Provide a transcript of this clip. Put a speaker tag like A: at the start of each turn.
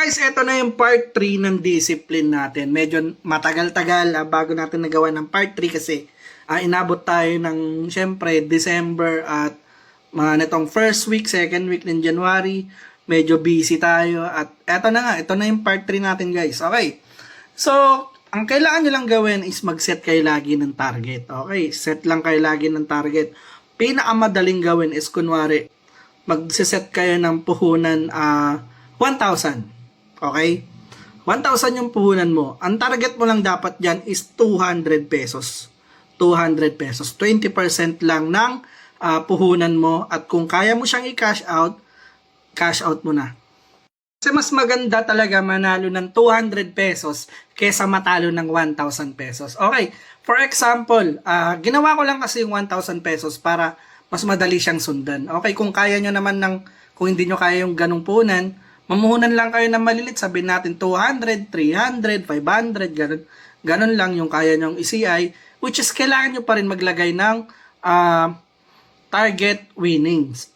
A: Guys, eto na yung part 3 ng discipline natin. Medyo matagal-tagal bago natin nagawa ng part 3 kasi inabot tayo ng syempre December at mga netong first week, second week ng January. Medyo busy tayo at eto na nga, ito na yung part 3 natin guys. Okay, so ang kailangan nyo lang gawin is mag-set kayo lagi ng target. Okay, set lang kayo lagi ng target. Pinakamadaling gawin is kunwari, mag-set kayo ng puhunan 1,000. Okay? 1,000 yung puhunan mo. Ang target mo lang dapat dyan is 200 pesos. 200 pesos. 20% lang ng puhunan mo. At kung kaya mo siyang i-cash out mo na. Kasi mas maganda talaga manalo ng 200 pesos kesa matalo ng 1,000 pesos. Okay, for example, ginawa ko lang kasi yung 1,000 pesos para mas madali siyang sundan. Okay, kung kaya nyo naman kung hindi nyo kaya yung ganong puhunan, mamuhunan lang kayo ng malilit, sabihin natin 200, 300, 500, ganun. Ganun lang yung kaya nyong i-CI, which is kailangan nyo pa rin maglagay ng target winnings.